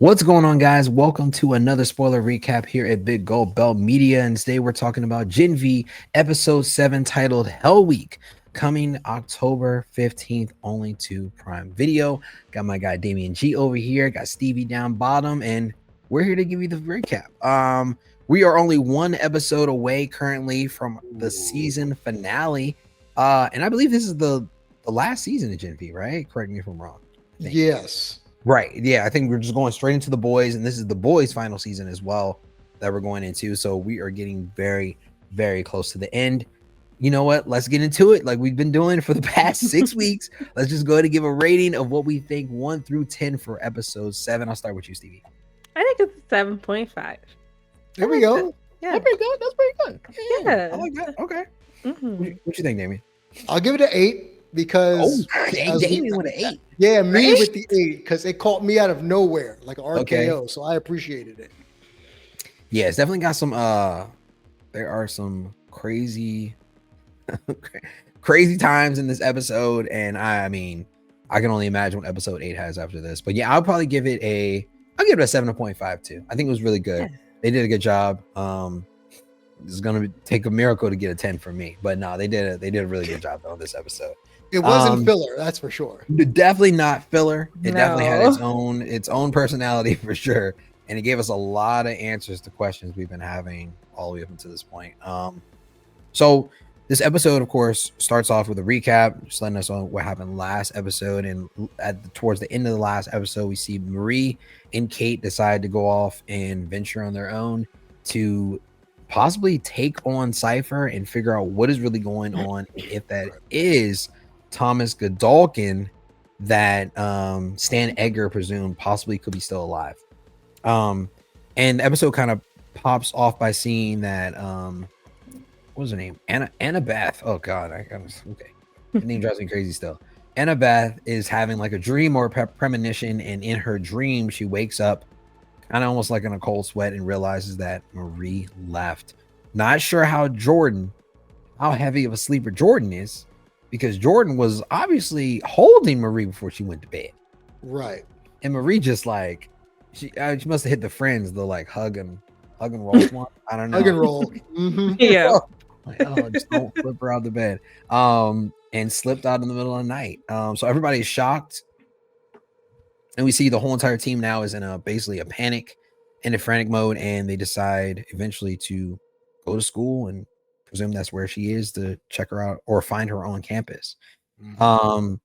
What's going on, guys? Welcome to another spoiler recap here at Big Gold Belt Media. And today we're talking about Gen V episode 7 titled Hell Week, coming October 15th only to Prime Video. Got my guy Damian G over here, got Stevie down bottom, and we're here to give you the recap. We are only one episode away currently from the season finale. And I believe this is the last season of Gen V, right? Correct me if I'm wrong. Yes. Right. Yeah, I think we're just going straight into the boys, and this is the boys' final season as well that we're going into. So we are getting very, very close to the end. You know what? Let's get into it like we've been doing for the past 6 weeks. Let's just go ahead and give a rating of what we think 1 through 10 for episode 7. I'll start with you, Stevie. I think it's 7.5. There we go. Yeah. That's pretty good. That's pretty good. Yeah. I like that. Okay. Mm-hmm. What you think, Damien? I'll give it an 8 because Damien with an 8. Yeah, me Right? with the 8 because it caught me out of nowhere like an RKO. Okay. So I appreciated it. Yeah, it's definitely got some there are some crazy crazy times in this episode, and I mean I can only imagine what episode 8 has after this. But yeah, I'll probably give it a 7.5 too. I think it was really good. Yeah. They did a good job. It's gonna take a miracle to get a 10 from me, but no, they did a really good job on this episode. It wasn't filler, that's for sure. Definitely not filler. It definitely had No. its own personality for sure, and it gave us a lot of answers to questions we've been having all the way up until this point. So this episode, of course, starts off with a recap, just letting us know what happened last episode. And towards the end of the last episode, we see Marie and Cate decide to go off and venture on their own to possibly take on Cipher and figure out what is really going on, and if that is Thomas Godolkin that Stan Edgar presumed possibly could be still alive. And the episode kind of pops off by seeing that what was her name? Annabeth. Oh god, okay. The name drives me crazy still. Annabeth is having like a dream or a premonition, and in her dream she wakes up kind of almost like in a cold sweat and realizes that Marie left. Not sure how heavy of a sleeper Jordan is, because Jordan was obviously holding Marie before she went to bed. Right. And Marie just like she must have hit the friends, the like hug and roll one. I don't know. Hug and roll. Mhm. Yeah. Like, oh, just don't flip her out of the bed. And slipped out in the middle of the night. So everybody's shocked. And we see the whole entire team now is in basically a panic and a frantic mode, and they decide eventually to go to school and presume that's where she is to check her out or find her on campus. Mhm.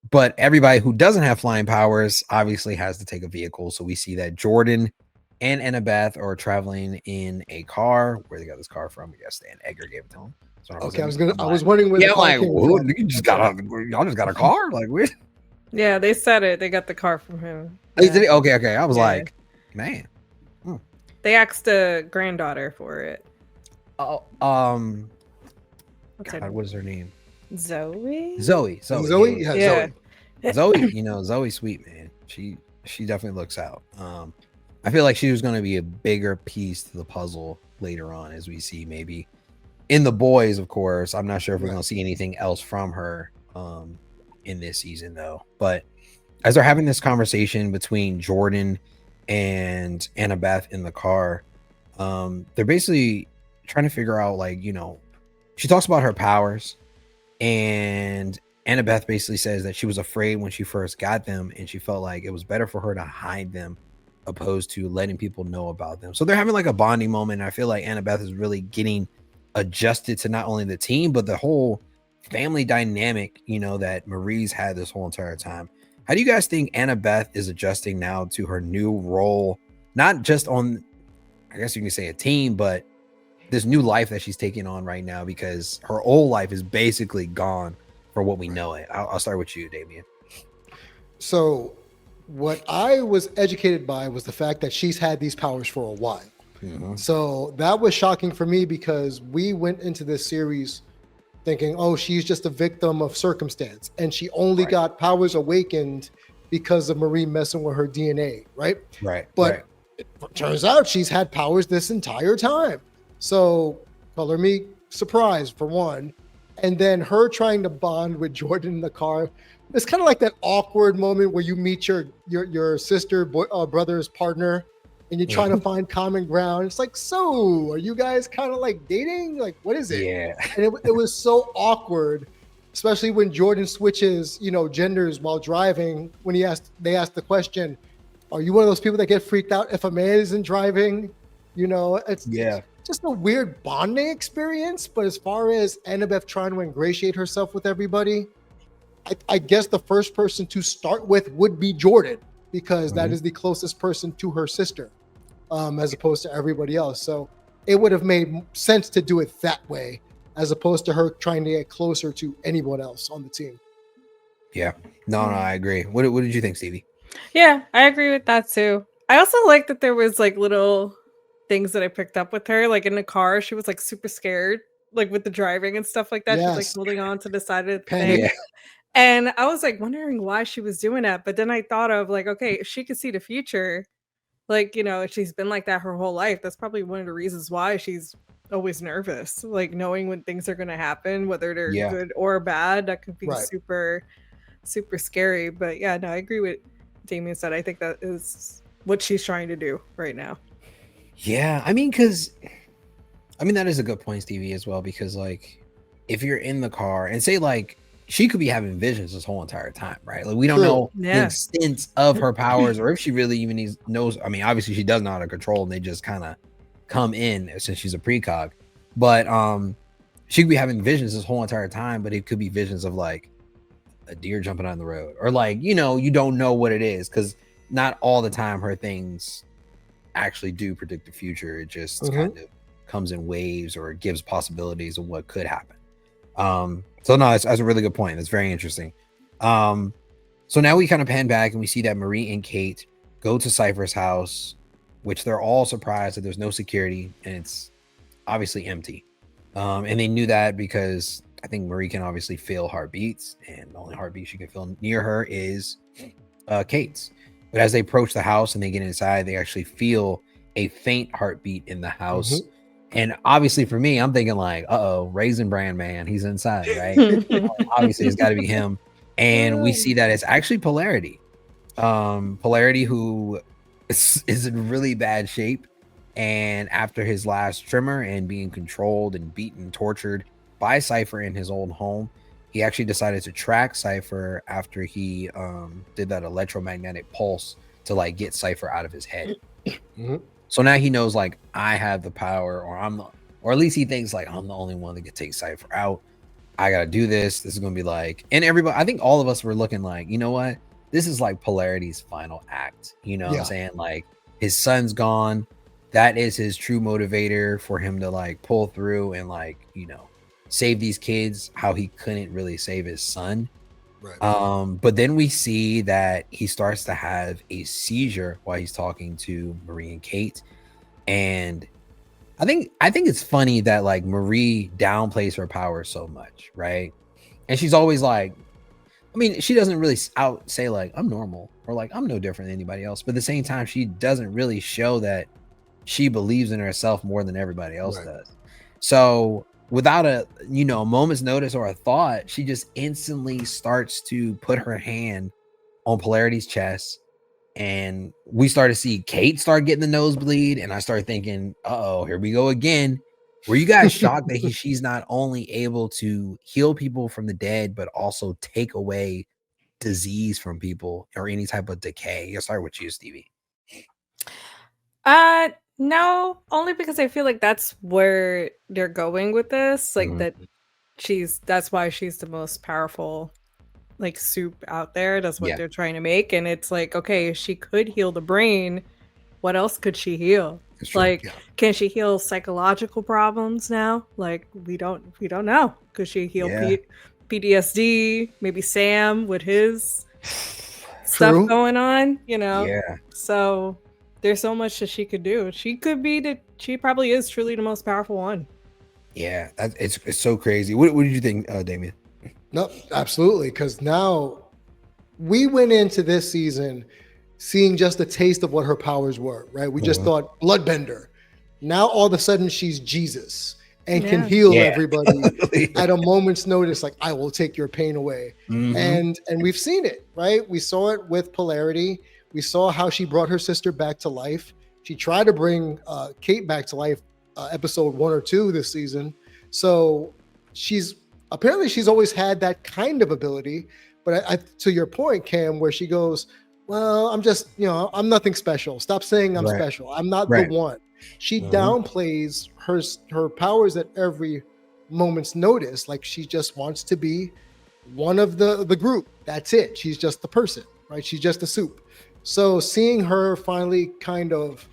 But everybody who doesn't have flying powers obviously has to take a vehicle. So we see that Jordan and Annabeth are traveling in a car. Where they got this car from? I guess Stan Edgar gave it to them. Okay, I was wondering where yeah, the car like, came whoa, from. y'all just got a car? Like, weird. Yeah, they said it. They got the car from him. Okay, Yeah. okay. I was Yeah. like, man. They asked the granddaughter for it. Oh, What's God, her what is her name? Zoe? Zoe. Zoe? Yeah. Yeah, Yeah. Zoe. Zoe, Zoe's sweet, man. She definitely looks out. I feel like she was going to be a bigger piece to the puzzle later on, as we see maybe in the boys, of course. I'm not sure if we're going to see anything else from her in this season, though. But as they're having this conversation between Jordan and Annabeth in the car, they're basically trying to figure out, like, you know, she talks about her powers, and Annabeth basically says that she was afraid when she first got them, and she felt like it was better for her to hide them opposed to letting people know about them. So they're having like a bonding moment, and I feel like Annabeth is really getting adjusted to not only the team but the whole family dynamic, you know, that Marie's had this whole entire time. How do you guys think Annabeth is adjusting now to her new role, not just on, I guess you can say, a team, but this new life that she's taking on right now, because her old life is basically gone for what we know it? I'll start with you, Damien. So what I was educated by was the fact that she's had these powers for a while. Mhm. So that was shocking for me because we went into this series thinking, oh, she's just a victim of circumstance. And she only Right. got powers awakened because of Marie messing with her DNA, right? Right. But it turns out she's had powers this entire time. So color me surprised, for one. and then her trying to bond with Jordan in the car. It's kind of like that awkward moment where you meet your sister brother's partner, and you're trying to find common ground. It's like, so are you guys kind of like dating? Like, what is it? Yeah. And it was so awkward, especially when Jordan switches, genders while driving. When they asked the question, "Are you one of those people that get freaked out if a man isn't driving?" It's just a weird bonding experience. But as far as Annabeth trying to ingratiate herself with everybody, I guess the first person to start with would be Jordan, because that is the closest person to her sister, as opposed to everybody else. So it would have made sense to do it that way, as opposed to her trying to get closer to anyone else on the team. Yeah. No, I agree. What did you think, Stevie? Yeah, I agree with that too. I also like that there was like little things that I picked up with her. Like in the car, she was like super scared, like with the driving and stuff like that. She's like Yes. holding on to the side of the Panic. thing. And I was like wondering why she was doing that. But then I thought of like, okay, if she could see the future, like, she's been like that her whole life. That's probably one of the reasons why she's always nervous. Like knowing when things are going to happen, whether they're good or bad, that could be super, super scary. But yeah, no, I agree with Damien said. I think that is what she's trying to do right now. Yeah. I mean, that is a good point, Stevie, as well, because like if you're in the car and say like she could be having visions this whole entire time, right? Like we don't know the extent of her powers, or if she really even knows. I mean, obviously she does know how to control, and they just kind of come in since she's a precog. But she could be having visions this whole entire time, but it could be visions of like a deer jumping on the road, or like you don't know what it is, because not all the time her things actually do predict the future. It just kind of comes in waves, or it gives possibilities of what could happen. So no, that's a really good point. That's very interesting. So now we kind of pan back and we see that Marie and Cate go to Cipher's house, which they're all surprised that there's no security and it's obviously empty. And they knew that because I think Marie can obviously feel heartbeats, and the only heartbeat she can feel near her is Cate's. But as they approach the house and they get inside, they actually feel a faint heartbeat in the house. And obviously for me, I'm thinking like, Raisin Bran Man, he's inside, right? Obviously it's got to be him. And we see that it's actually Polarity. Polarity, who is in really bad shape. And after his last tremor and being controlled and beaten, tortured by Cipher in his old home, he actually decided to track Cipher after he did that electromagnetic pulse to like get Cipher out of his head. So now he knows like I have the power, or or at least he thinks like I'm the only one that can take Cipher out. I gotta do this. This is gonna be like, and everybody, I think all of us were looking like, you know what? This is like Polarity's final act. You know what I'm saying? Like his son's gone. That is his true motivator for him to like pull through and like, save these kids, how he couldn't really save his son. But then we see that he starts to have a seizure while he's talking to Marie and Cate. And I think it's funny that like Marie downplays her power so much, right? And she's always like, I mean, she doesn't really say like I'm normal or like I'm no different than anybody else, but at the same time, she doesn't really show that she believes in herself more than everybody else does. So without a moment's notice or a thought, she just instantly starts to put her hand on Polarity's chest, and we start to see Cate start getting the nosebleed, and I start thinking, here we go again. Were you guys shocked that she's not only able to heal people from the dead, but also take away disease from people or any type of decay? I'll start with you, Stevie. No, only because I feel like that's where they're going with this. Like that's why she's the most powerful like soup out there. That's what they're trying to make. And it's like, okay, if she could heal the brain, what else could she heal? Like, can she heal psychological problems now? Like, we don't know. Could she heal PTSD? Maybe Sam with his stuff going on, So there's so much that she could do. She probably is truly the most powerful one. Yeah, it's so crazy. What did you think, Damien? No, absolutely. Because now we went into this season seeing just a taste of what her powers were, right? We just thought bloodbender. Now all of a sudden she's Jesus. and can Yeah. heal Yeah. everybody at a moment's notice. Like, I will take your pain away. Mhm. And we've seen it, right? We saw it with Polarity. We saw how she brought her sister back to life. She tried to bring Cate back to life, episode 1 or 2 this season. So she's always had that kind of ability. But to your point, Cam, where she goes, well, I'm just, I'm nothing special. Stop saying I'm Right. special. I'm not Right. the one. She Mhm. downplays her powers at every moment's notice. Like, she just wants to be one of the group. That's it. She's just the person, right? She's just a soup. So seeing her finally kind of,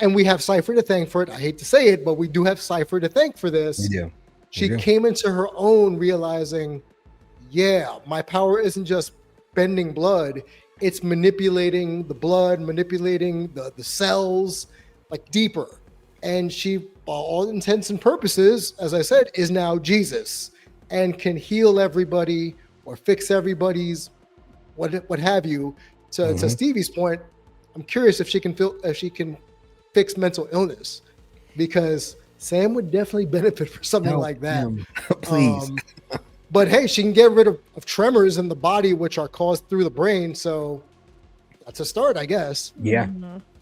and we have Cipher to thank for it. I hate to say it, but we do have Cipher to thank for this. We do. She do. came into her own realizing, yeah, my power isn't just bending blood. It's manipulating the blood, manipulating the cells, like, deeper. And she, by all intents and purposes, as I said, is now Jesus and can heal everybody or fix everybody's what have you. To Stevie's point, I'm curious if she can fix mental illness, because Sam would definitely benefit for something like that. Please. But hey, she can get rid of tremors in the body, which are caused through the brain. So that's a start, I guess. Yeah.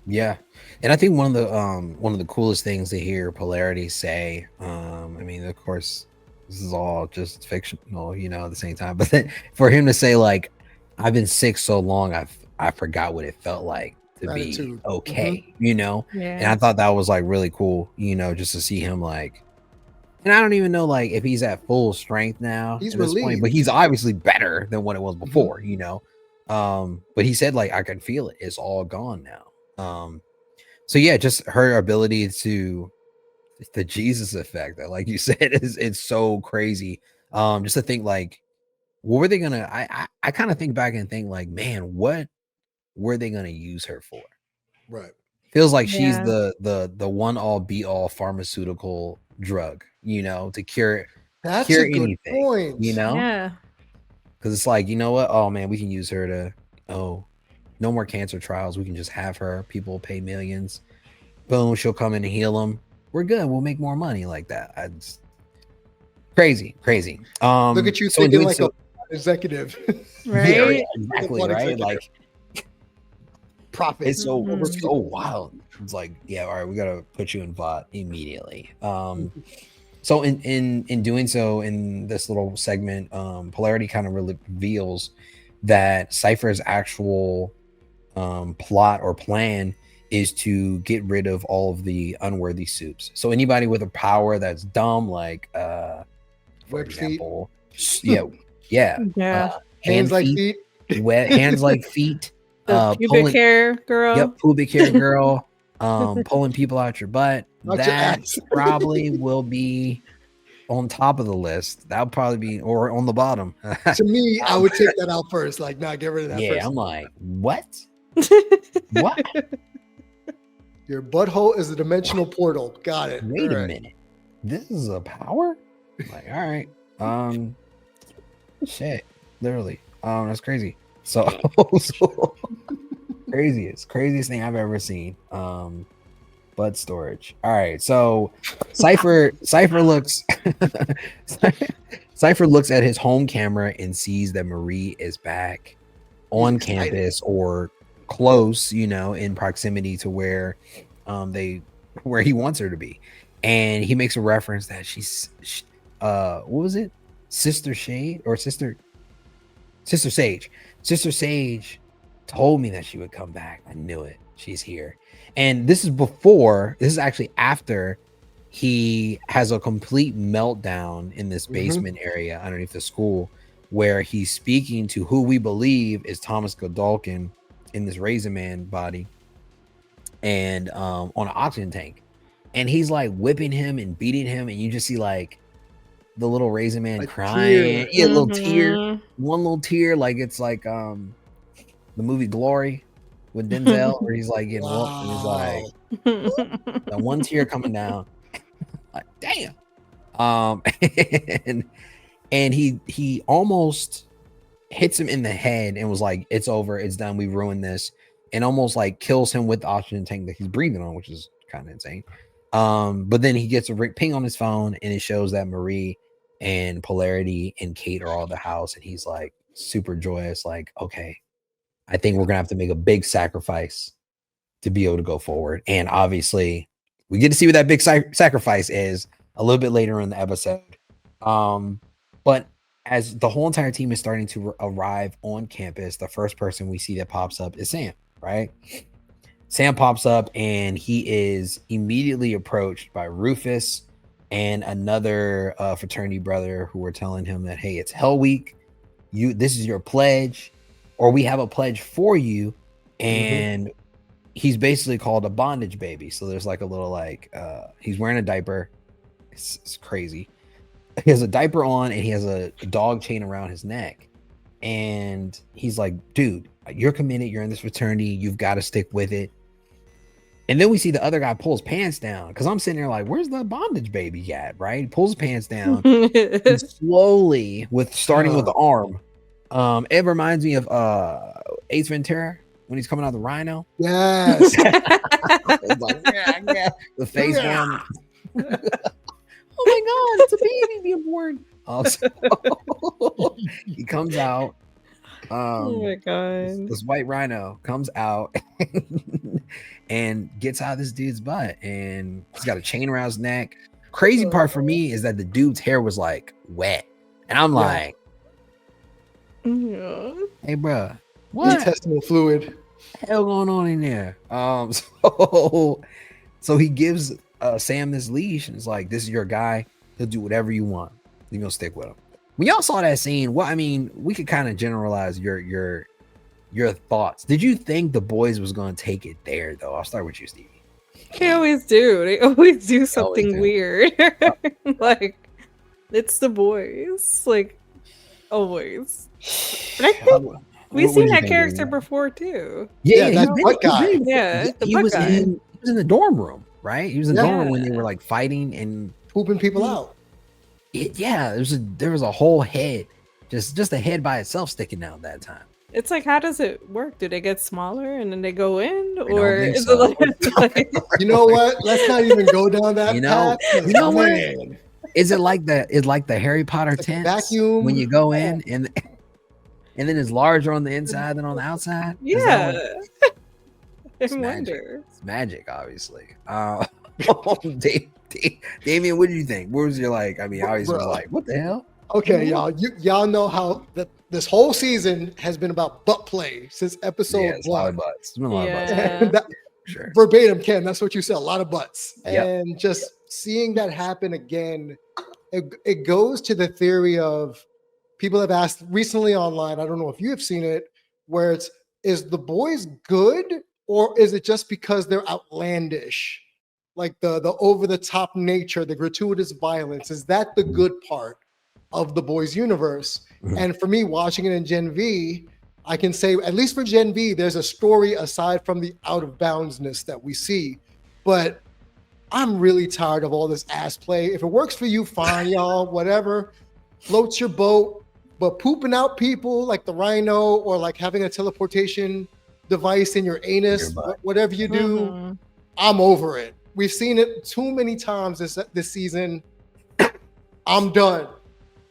Yeah. And I think one of the coolest things to hear Polarity say, I mean, of course, this is all just fictional, at the same time, but then for him to say, like, I've been sick so long, I forgot what it felt like to Gratitude. be okay, Yeah. And I thought that was, like, really cool, just to see him, like, and I don't even know, like, if he's at full strength now He's at this point, relieved. but he's obviously better than what it was before, but he said, like, I can feel it. It's all gone now. So yeah, just her ability to the Jesus effect that, like you said, it's so crazy. Just to think, like, what were they gonna? I kind of think back and think, like, man, what were they gonna use her for? Right. Feels like she's Yeah. the one all be all pharmaceutical drug, to cure That's a good anything, point. Yeah. because it's like, you know what? Oh man, we can use her to no more cancer trials. We can just have her. People pay millions. Boom, she'll come in and heal them. We're good. We'll make more money like that. Crazy. Look at you so in thinking doing like so, a executive. Right. yeah, exactly, What right? executive? Like, Profit. it's so Mhm. wild. It's like, yeah, all right, we gotta put you in VOT immediately. So in doing so, in this little segment, Polarity kind of really reveals that Cipher's actual plot or plan is to get rid of all of the unworthy soups. So anybody with a power that's dumb, like for Webbed feet. example, yeah, Yeah. Hands like feet. wet hands like feet, The pubic pulling, hair girl. yep, pubic hair girl, pulling people out your butt. Out your That ass. probably will be on top of the list. That'll probably be, or on the bottom. To me, I would take that out first. Like, nah, get rid of that Yeah, first. I'm like, what? What? Your butthole is a dimensional portal. Got it. Wait All a right. minute. This is a power? Like, all right. Shit. Literally. That's crazy. So, craziest thing I've ever seen. Butt storage. All right. So Cipher looks Cipher looks at his home camera and sees that Marie is back on excited. campus or close, in proximity to where where he wants her to be. And he makes a reference that she's what was it? Sister Shade or Sister Sage. Sister Sage told me that she would come back. I knew it. She's here. And this is actually after he has a complete meltdown in this basement area underneath the school, where he's speaking to who we believe is Thomas Godolkin in this Raisin Man body and on an oxygen tank. And he's like whipping him and beating him, and you just see like the little Raisin Man Like crying. tear. Yeah, a little tear. Mhm. One little tear, like it's like the movie Glory with Denzel, where he's like getting whooped, and he's like that one tear coming down. Like, damn. And he almost hits him in the head and was like, it's over, it's done, we ruined this, and almost like kills him with the oxygen tank that he's breathing on, which is kind of insane. But then he gets a ping on his phone, and it shows that Marie and Polarity and Cate are all at the house, and he's like super joyous, like, okay, I think we're gonna have to make a big sacrifice to be able to go forward. And obviously, we get to see what that big sacrifice is a little bit later in the episode. But as the whole entire team is starting to arrive on campus, the first person we see that pops up is Sam, right? Sam pops up, and he is immediately approached by Rufus and another fraternity brother who are telling him that, hey, it's Hell Week. This is your pledge, or we have a pledge for you. And he's basically called a bondage baby. So there's like a little he's wearing a diaper. It's crazy. He has a diaper on, and he has a dog chain around his neck. And he's like, dude, you're committed. You're in this fraternity. You've got to stick with it. And then we see the other guy pull his pants down, because I'm sitting there like, where's the bondage baby at? Right? He pulls his pants down and slowly, starting with the arm. It reminds me of Ace Ventura when he's coming out of the rhino. Yes. It's like, yeah. The face one. Oh my God, it's a baby being born. So he comes out. Oh my God. This white rhino comes out and gets out of this dude's butt, and he's got a chain around his neck. Crazy part for me is that the dude's hair was like wet, and I'm like, hey bro, what intestinal fluid hell going on in there? So he gives Sam this leash, and it's like, this is your guy. He'll do whatever you want. You're gonna stick with him. When y'all saw that scene, well, I mean, we could kind of generalize your thoughts. Did you think the boys was gonna take it there, though? I'll start with you, Stevie. They always do. They always do something weird. Like, it's the boys. Like, always. But I think we've seen that character before too. Yeah, that butt guy. Yeah, he was in the dorm room, right? He was in the dorm room when they were like fighting and pooping people out. There was a whole head, just a head by itself sticking out that time. It's like, how does it work? Do they get smaller and then they go in, or is so. it like You know what? Let's not even go down that path. You know what? Is it like the Harry Potter tent vacuum when you go in and then it's larger on the inside than on the outside? Yeah. I It's wonder. It's magic, obviously. Damien, what did you think? What was your like? I mean, obviously, was like, what the hell? Okay, y'all know how this whole season has been about butt play since episode 1. A lot of butts. It's been a lot of butts. Sure. Verbatim, Ken, that's what you said. A lot of butts. Yep. And just seeing that happen again, it goes to the theory of, people have asked recently online, I don't know if you have seen it, where is the boys good, or is it just because they're outlandish? Like the over-the-top nature, the gratuitous violence, is that the good part of the boys universe? And for me, watching it in Gen V, I can say, at least for Gen V, there's a story aside from the out-of-boundsness that we see. But I'm really tired of all this ass play. If it works for you, fine, y'all, whatever. Floats your boat. But pooping out people like the rhino, or like having a teleportation device in your anus, whatever you do, I'm over it. We've seen it too many times this season. I'm done.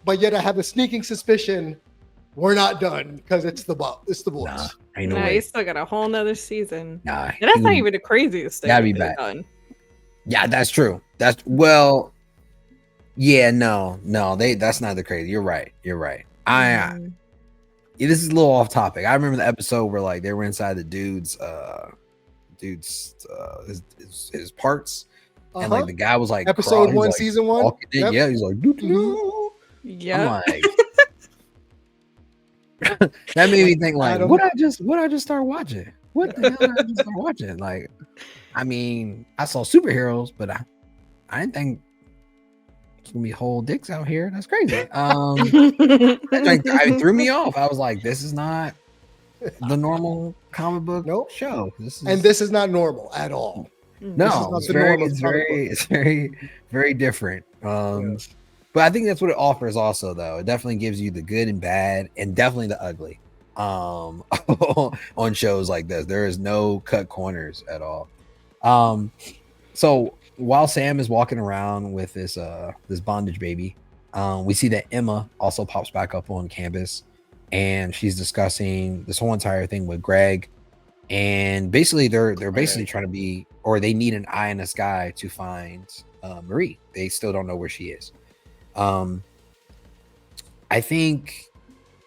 But yet I have a sneaking suspicion we're not done, because it's the boys. Nah, ain't no Nah, way. you still got a whole nother season. Nah, And that's not even the craziest thing. Gotta be back. Yeah, that's true. That's no, that's not the crazy. You're right. This is a little off topic. I remember the episode where like they were inside the dude's his parts, and like the guy was like episode 1, season 1. Yep. Yeah, he's like, doo-doo-doo. Yeah. I'm like, that made me think like, what I just start watching? What the hell did I just start watching? Like, I mean, I saw superheroes, but I didn't think it's gonna be whole dicks out here. That's crazy. It threw me off. I was like, this is not the normal comic book show. This is not normal at all. No, it's very different. Yes. But I think that's what it offers also, though. It definitely gives you the good and bad, and definitely the ugly on shows like this. There is no cut corners at all. So while Sam is walking around with this bondage baby, we see that Emma also pops back up on campus, and she's discussing this whole entire thing with Greg. And basically, they're basically trying to be, or they need an eye in the sky to find Marie. They still don't know where she is. I think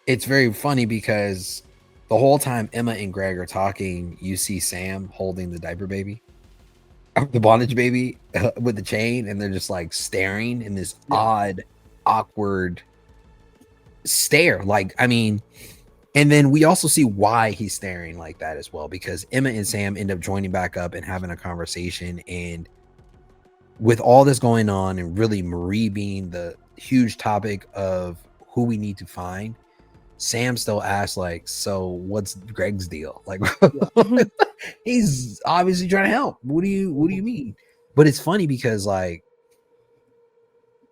it's very funny because the whole time Emma and Greg are talking, you see Sam holding the diaper baby, the bondage baby with the chain, and they're just like staring in this odd, awkward stare. Like, I mean, and then we also see why he's staring like that as well, because Emma and Sam end up joining back up and having a conversation. And with all this going on, and really Marie being the huge topic of who we need to find, Sam still asks, like, so what's Greg's deal? Like, he's obviously trying to help. What do you mean? But it's funny because, like,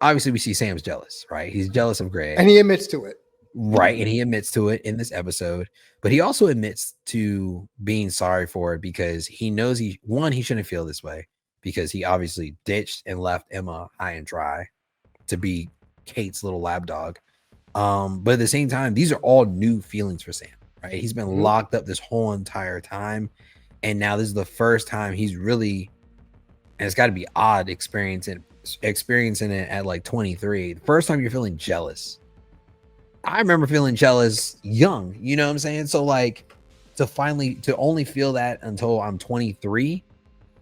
obviously we see Sam's jealous, right? He's jealous of Greg. And he admits to it. Right. And he admits to it in this episode, but he also admits to being sorry for it because he knows he shouldn't feel this way, because he obviously ditched and left Emma high and dry to be Cate's little lab dog. But at the same time, these are all new feelings for Sam, right? He's been locked up this whole entire time. And now this is the first time he's really, and it's got to be odd experiencing it at like 23. The first time you're feeling jealous. I remember feeling jealous young, you know what I'm saying? So like to only feel that until I'm 23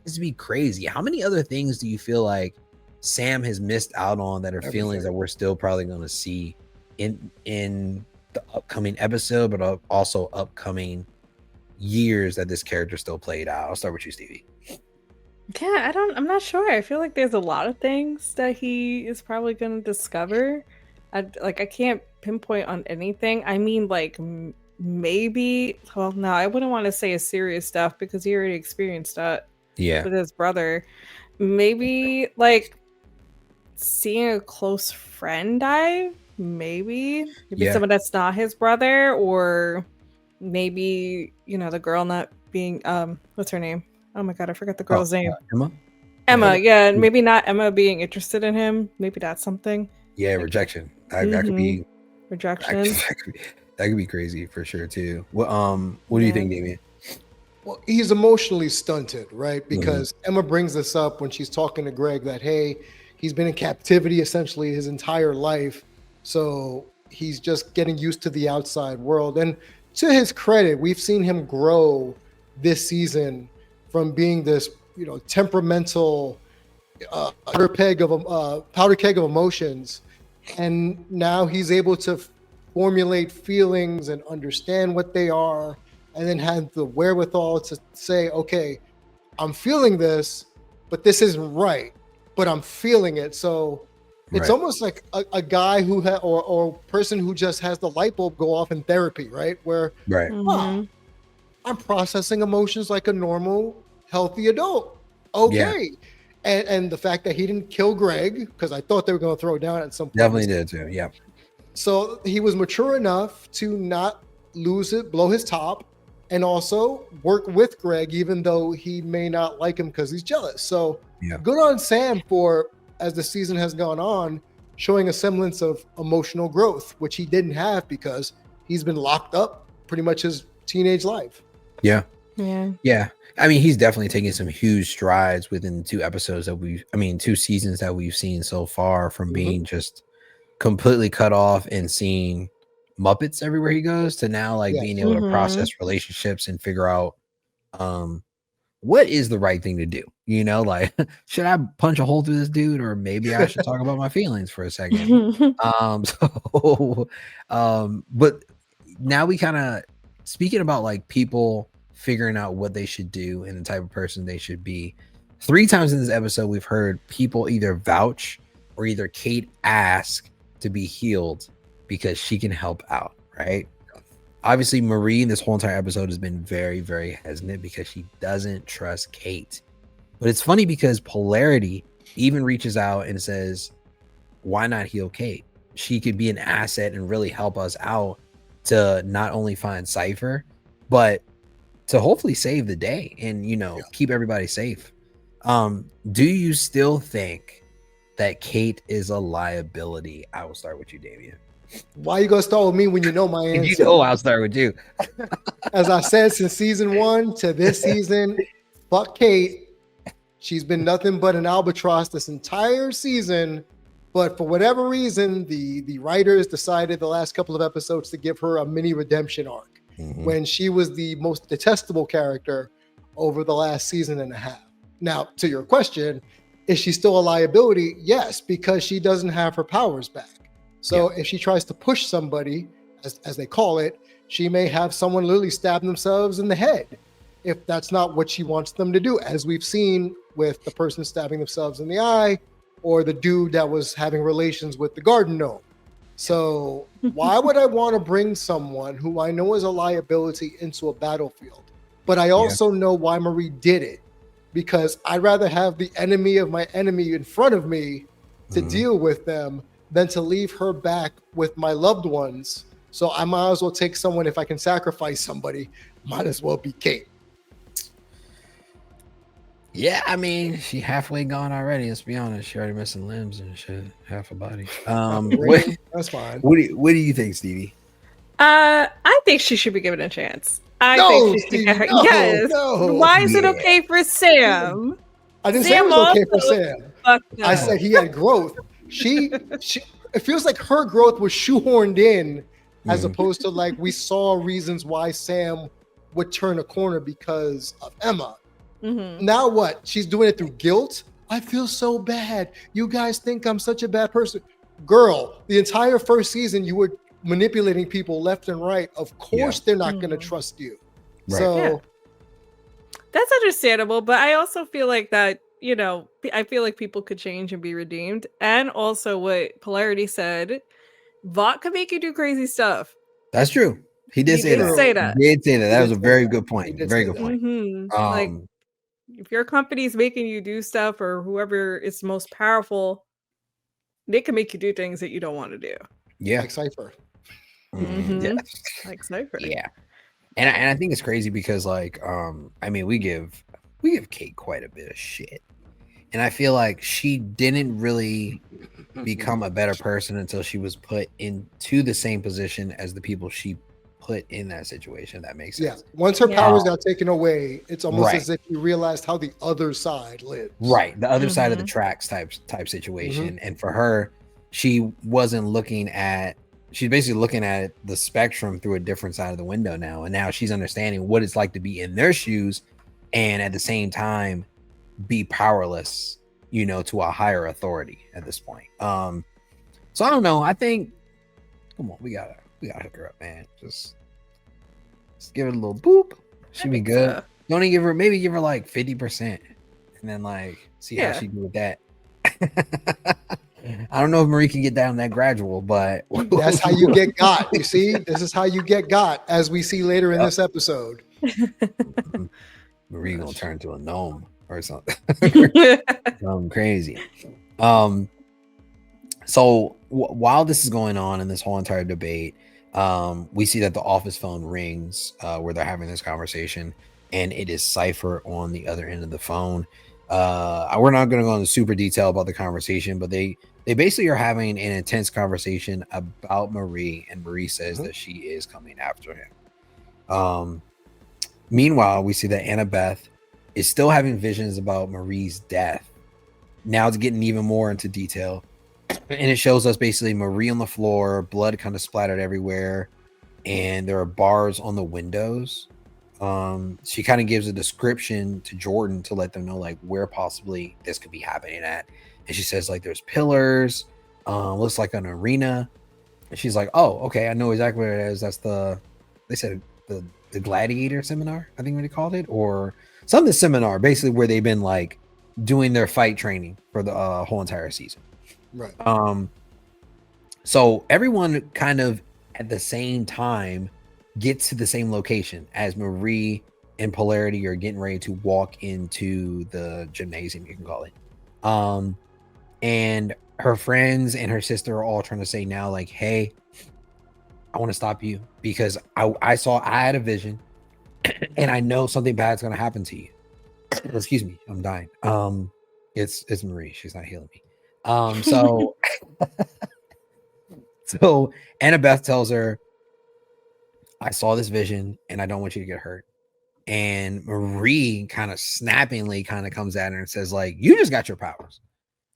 is to be crazy. How many other things do you feel like Sam has missed out on that are feelings that we're still probably going to see in the upcoming episode, but also upcoming years that this character still played out? I'll start with you, Stevie. Yeah, I'm not sure. I feel like there's a lot of things that he is probably going to discover. I can't pinpoint on anything. I mean, like, maybe, well, no, I wouldn't want to say a serious stuff because he already experienced that with his brother. Maybe, like, seeing a close friend die, maybe someone that's not his brother, or maybe, the girl not being, what's her name? Oh my God, I forgot the girl's name. Emma, yeah, maybe not Emma being interested in him. Maybe that's something. Yeah, rejection. That could be rejection. That could be crazy for sure too. What do you think, Damien? Well, he's emotionally stunted, right? Because Emma brings this up when she's talking to Greg that, hey, he's been in captivity essentially his entire life. So he's just getting used to the outside world. And to his credit, we've seen him grow this season from being this, temperamental powder keg of emotions. And now he's able to formulate feelings and understand what they are, and then have the wherewithal to say, okay, I'm feeling this, but this isn't right, but I'm feeling it. So it's almost like a guy who or person who just has the light bulb go off in therapy, right? Where I'm processing emotions like a normal, healthy adult. Okay. Yeah. And the fact that he didn't kill Greg, because I thought they were going to throw it down at some point. Definitely did too. Yeah. So he was mature enough to not lose it, blow his top, and also work with Greg, even though he may not like him because he's jealous. So good on Sam for, as the season has gone on, showing a semblance of emotional growth, which he didn't have because he's been locked up pretty much his teenage life. Yeah. I mean, he's definitely taking some huge strides within 2 seasons that we've seen so far, from being just completely cut off and seeing Muppets everywhere he goes to now being able to process relationships and figure out what is the right thing to do. Should I punch a hole through this dude, or maybe I should talk about my feelings for a second. But now we kind of, speaking about people figuring out what they should do and the type of person they should be. 3 times in this episode, we've heard people either vouch or either Cate ask to be healed because she can help out, right? Obviously, Marie in this whole entire episode has been very, very hesitant because she doesn't trust Cate. But it's funny because Polarity even reaches out and says, why not heal Cate? She could be an asset and really help us out to not only find Cipher, but to hopefully save the day and, keep everybody safe. Do you still think that Cate is a liability? I will start with you, Damien. Why you gonna start with me when you know my answer? You know I'll start with you. As I said, since season 1 to this season, fuck Cate. She's been nothing but an albatross this entire season. But for whatever reason, the writers decided the last couple of episodes to give her a mini redemption arc when she was the most detestable character over the last season and a half. Now, to your question, is she still a liability? Yes, because she doesn't have her powers back. So if she tries to push somebody, as they call it, she may have someone literally stab themselves in the head if that's not what she wants them to do, as we've seen with the person stabbing themselves in the eye or the dude that was having relations with the garden gnome. So why would I want to bring someone who I know is a liability into a battlefield? But I also know why Marie did it, because I'd rather have the enemy of my enemy in front of me to deal with them than to leave her back with my loved ones. So I might as well take someone. If I can sacrifice somebody, might as well be Cate. Yeah, I mean, she halfway gone already. Let's be honest. She already missing limbs and shit, half a body. That's fine. What do you think, Stevie? I think she should be given a chance. I No, think she should Stevie, get her. no, Yes. no. Why is it okay for Sam? I didn't say Sam it was okay for also Sam. fucked I up. said he had growth. She it feels like her growth was shoehorned in, as opposed to like we saw reasons why Sam would turn a corner because of Emma. Now what? She's doing it through guilt. I feel so bad. You guys think I'm such a bad person. Girl, the entire first season you were manipulating people left and right. Of course they're not going to trust you. Right. So that's understandable, but I also feel like that, I feel like people could change and be redeemed. And also what Polarity said, Vought could make you do crazy stuff. That's true. He did say that. He did say that. That was a very good point. Very good point. Like, if your company's making you do stuff, or whoever is most powerful, they can make you do things that you don't want to do. Yeah. Like Cipher. Yeah. Like Cipher. Yeah. And I think it's crazy because like I mean we give Cate quite a bit of shit. And I feel like she didn't really become a better person until she was put into the same position as the people she put in that situation. That makes sense. Yeah. Once her powers got taken away, it's almost as if you realized how the other side lives. Right. The other side of the tracks type situation. And for her, she's basically looking at the spectrum through a different side of the window now. And now she's understanding what it's like to be in their shoes and at the same time be powerless, to a higher authority at this point. So I don't know. I think, come on, we gotta hook her up, man. Just give it a little boop. She'd be good. Don't even give her like 50% and then like see how she do with that. I don't know if Marie can get down that gradual, but that's how you get got. You see, this is how you get got, as we see later in this episode. Marie gonna turn to a gnome or something. Something crazy. So while this is going on in this whole entire debate, we see that the office phone rings where they're having this conversation, and it is Cipher on the other end of the phone. We're not going to go into super detail about the conversation, but they basically are having an intense conversation about Marie, and Marie says that she is coming after him. Meanwhile, we see that Annabeth is still having visions about Marie's death. Now it's getting even more into detail, and it shows us basically Marie on the floor, blood kind of splattered everywhere, and there are bars on the windows. She kind of gives a description to Jordan to let them know like where possibly this could be happening at. And she says like there's pillars, looks like an arena. And she's like, oh, okay, I know exactly what it is. That's they said the gladiator seminar, I think what they called it, or something seminar, basically where they've been like doing their fight training for the whole entire season. Right. So everyone kind of at the same time gets to the same location as Marie and Polarity are getting ready to walk into the gymnasium, you can call it. And her friends and her sister are all trying to say now, like, hey, I want to stop you because I had a vision and I know something bad's going to happen to you. excuse me, I'm dying. It's Marie. She's not healing me. So so Annabeth tells her, I saw this vision and I don't want you to get hurt. And Marie kind of snappingly kind of comes at her and says, like, you just got your powers.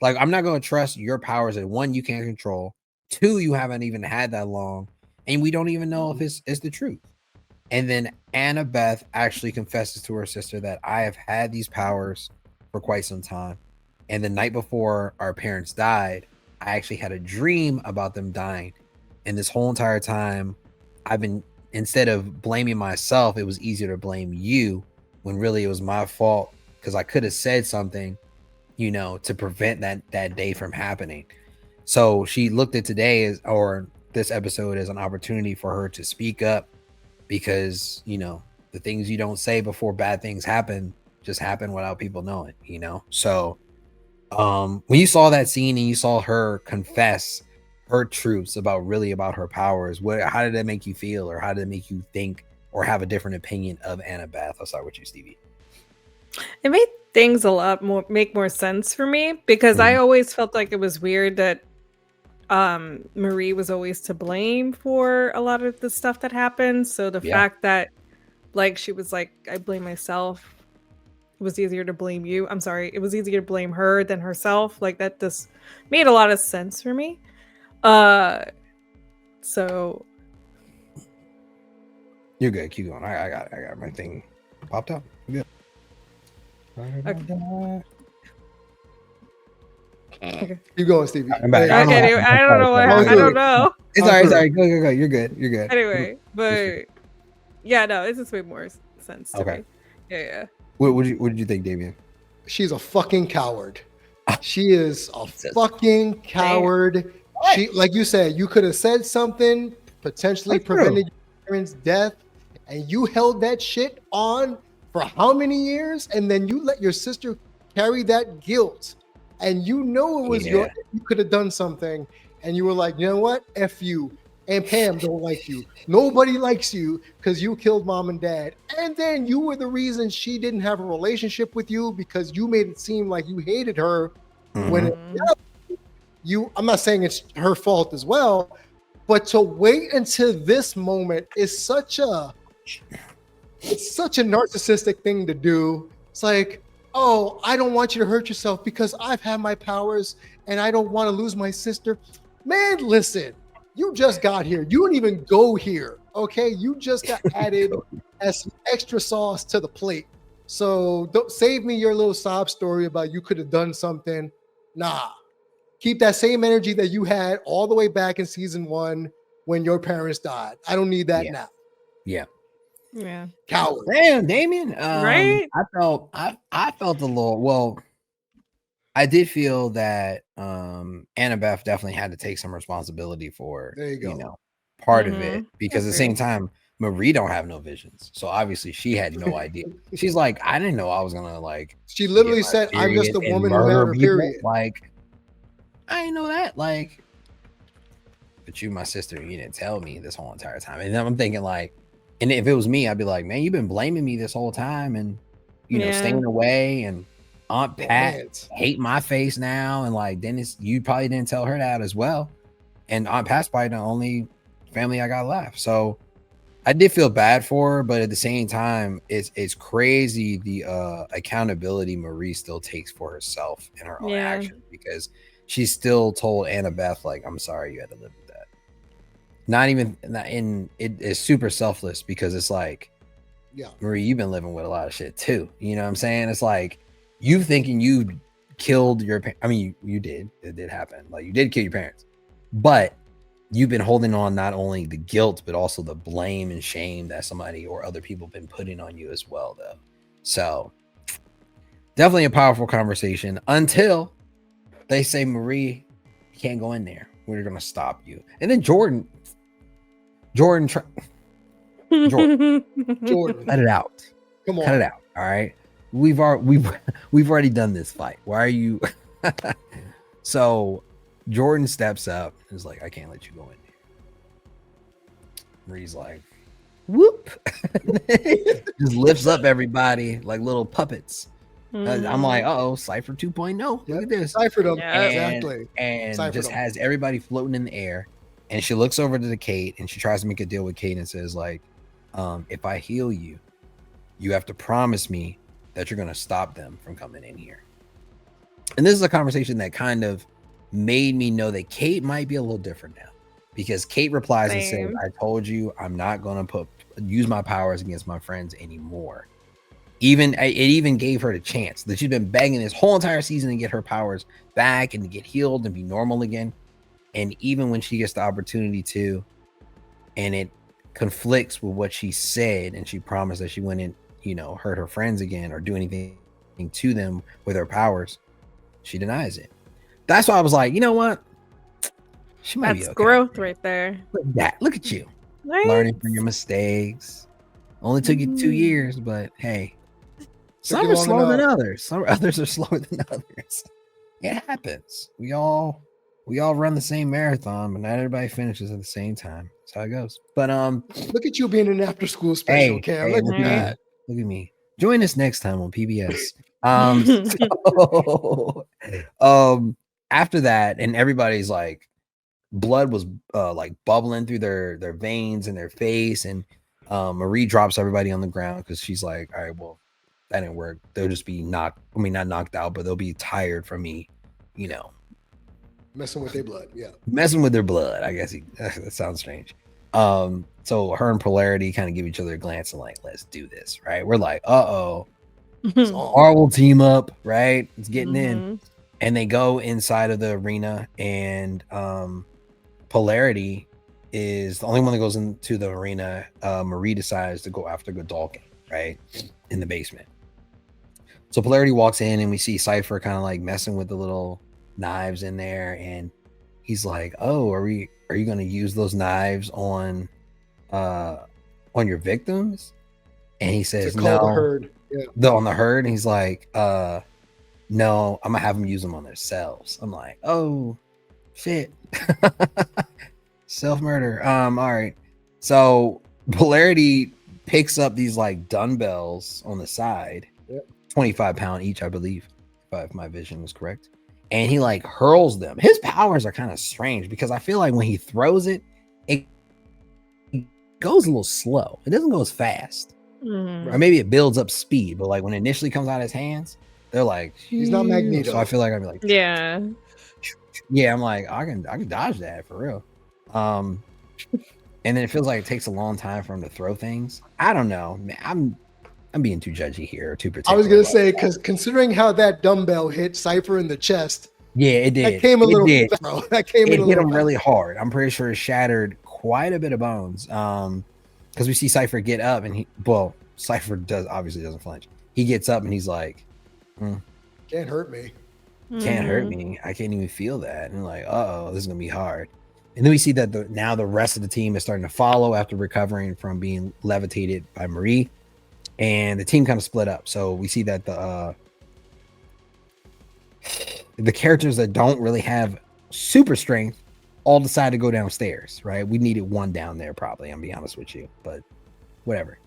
Like, I'm not going to trust your powers that one, you can't control. Two, you haven't even had that long. And we don't even know if it's the truth. And then Annabeth actually confesses to her sister that I have had these powers for quite some time. And the night before our parents died, I actually had a dream about them dying. And this whole entire time, I've been, instead of blaming myself, it was easier to blame you when really it was my fault because I could have said something, you know, to prevent that day from happening. So she looked at today as, or this episode as an opportunity for her to speak up because, you know, the things you don't say before bad things happen just happen without people knowing, you know? So when you saw that scene and you saw her confess her truths about her powers, how did that make you feel, or how did it make you think or have a different opinion of Annabeth? I'll start with you, Stevie. It made things make more sense for me because I always felt like it was weird that Marie was always to blame for a lot of the stuff that happened. So the fact that, like, she was like, I blame myself. It was easier to blame you. I'm sorry. It was easier to blame her than herself. Like, that just made a lot of sense for me. So you're good. Keep going. I got my thing popped up. You're good. Okay. Keep going, Stevie. I'm back. Okay, I don't know what happened. I don't know. It's all right. Sorry. Go. You're good. Anyway, but yeah, no, it just made more sense to me. Yeah. What did you think, Damien? She's a fucking coward. She is a fucking coward. She, like you said, you could have said something, potentially prevented your parents' death, and you held that shit on for how many years? And then you let your sister carry that guilt. And you know it was you could have done something, and you were like, you know what? F you. And Pam don't like you. Nobody likes you because you killed mom and dad. And then you were the reason she didn't have a relationship with you because you made it seem like you hated her. When I'm not saying it's her fault as well, but to wait until this moment is such a narcissistic thing to do. It's like, oh, I don't want you to hurt yourself because I've had my powers and I don't want to lose my sister. Man, listen, you just got here. You didn't even go here. Okay. You just got added as some extra sauce to the plate. So don't save me your little sob story about you could have done something. Nah, keep that same energy that you had all the way back in season 1 when your parents died. I don't need that now. Yeah. Coward. Damn, Damien. Right? I felt a little, well, I did feel that Annabeth definitely had to take some responsibility for, there you go. You know, part of it, because at the same time, Marie don't have no visions. So obviously she had no idea. She's like, I didn't know I was gonna, like, she literally said, I'm just a woman who had her period. Like, I didn't know that. Like, but you, my sister, you didn't tell me this whole entire time. And then I'm thinking, like, and if it was me, I'd be like, man, you've been blaming me this whole time and, you know, staying away, and Aunt Pat hate my face now. And like, Dennis, you probably didn't tell her that as well. And Aunt Pat's probably the only family I got left. So I did feel bad for her, but at the same time, it's crazy the accountability Marie still takes for herself and her own actions, because she still told Annabeth, like, I'm sorry you had to live with that. It is super selfless, because it's like, Marie, you've been living with a lot of shit too. You know what I'm saying? It's like, you thinking you killed your parents. I mean, you did. It did happen. Like, you did kill your parents, but you've been holding on not only the guilt, but also the blame and shame that somebody or other people have been putting on you as well, though. So definitely a powerful conversation until they say, Marie, you can't go in there. We're going to stop you. And then Jordan, let it out. Come on. Cut it out. All right. We've already done this fight. Why are you? So Jordan steps up and is like, I can't let you go in there. Marie's like, whoop. Just lifts up everybody like little puppets. I'm like, oh, Cipher 2.0. Look at this. Ciphered them. Yeah. Exactly. And Ciphered just them. has everybody floating in the air. And she looks over to the Cate and she tries to make a deal with Cate and says, like, if I heal you, you have to promise me that you're going to stop them from coming in here. And this is a conversation that kind of made me know that Cate might be a little different now, because Cate replies and says, I told you I'm not going to use my powers against my friends anymore. It even gave her the chance that she's been begging this whole entire season to get her powers back and to get healed and be normal again. And even when she gets the opportunity to, and it conflicts with what she said, and she promised that she wouldn't, hurt her friends again or do anything to them with her powers, she denies it. That's why I was like, you know what? She might be okay. Growth right there. Look at that. Look at you. Right? Learning from your mistakes. Only took you 2 years, but hey. Some are slower than others. Some others are slower than others. It happens. We all run the same marathon, but not everybody finishes at the same time. That's how it goes. But look at you being an after school special, Cam. Look at that. Look at me. Join us next time on PBS. After that, and everybody's like, blood was like bubbling through their veins and their face, and Marie drops everybody on the ground because she's like, all right, well, that didn't work. They'll just be not knocked out, but they'll be tired from me, messing with their blood. Yeah, messing with their blood. I guess that sounds strange. So her and Polarity kind of give each other a glance and like, let's do this, right? We're like, so our will team up, right? It's getting in, and they go inside of the arena, and Polarity is the only one that goes into the arena. Marie decides to go after Godolkin, right, in the basement. So Polarity walks in, and we see Cipher kind of like messing with the little knives in there, and he's like, "Oh, are you going to use those knives on your victims?" And he says, "No." The herd. Yeah. On the herd, and he's like, "No, I'm gonna have them use them on themselves." I'm like, "Oh, shit." Self-murder. All right. So Polarity picks up these like dumbbells on the side, 25-pound each, I believe, if my vision is correct. And he like hurls them. His powers are kind of strange because I feel like when he throws it, it goes a little slow. It doesn't go as fast. Or maybe it builds up speed, but like when it initially comes out of his hands, they're like, he's not Magneto. So I feel like I'd be like, yeah. I'm like, I can dodge that for real. And then it feels like it takes a long time for him to throw things. I don't know. I'm being too judgy here, too particular. I was gonna say, because considering how that dumbbell hit Cipher in the chest, yeah, it did. That came a little. That came in a little. It hit him really hard. I'm pretty sure it shattered quite a bit of bones. Because we see Cipher get up, and Cipher obviously doesn't flinch. He gets up and he's like, "Can't hurt me. Can't hurt me. I can't even feel that." And like, this is gonna be hard. And then we see that now the rest of the team is starting to follow after recovering from being levitated by Marie. And the team kind of split up. So we see that the characters that don't really have super strength all decide to go downstairs, right? We needed one down there probably, I'm be honest with you, but whatever.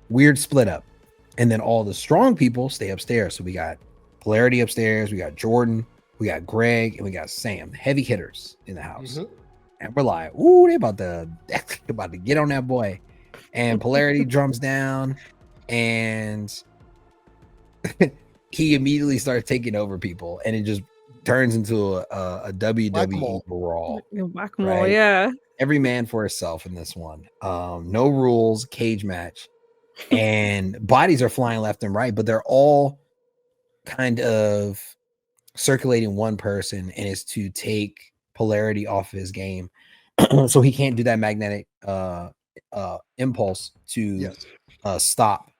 Weird split up. And then all the strong people stay upstairs. So we got Polarity upstairs, we got Jordan, we got Greg, and we got Sam, heavy hitters in the house. And we're like, ooh, they're about to get on that boy. And Polarity drums down, and he immediately starts taking over people, and it just turns into a WWE brawl. Whack-a-mole, right? Yeah. Every man for himself in this one. No rules, cage match, and bodies are flying left and right, but they're all kind of circulating one person, and it's to take Polarity off of his game, so he can't do that magnetic impulse to stop